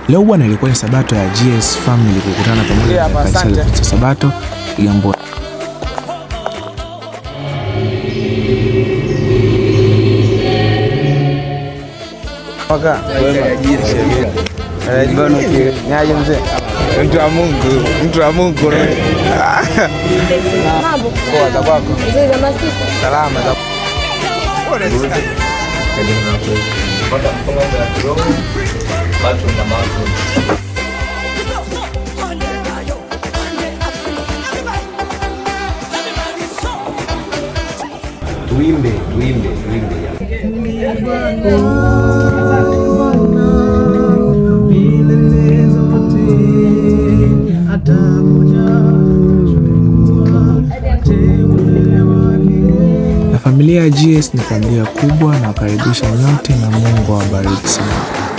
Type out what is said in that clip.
Leo bwana ilikuwa ni Sabato ya GS Family kukutana pamoja na kanisa la Sabato Kigamboni. Waka nyaje mzee, mtu wa Mungu, mtu wa Mungu. Mambo poa za kwako? Nzuri za masiku. Salama za. Tuimbe. Na familia ya GS ni familia kubwa na wakaribisha nyote na Mungu awabariki sana.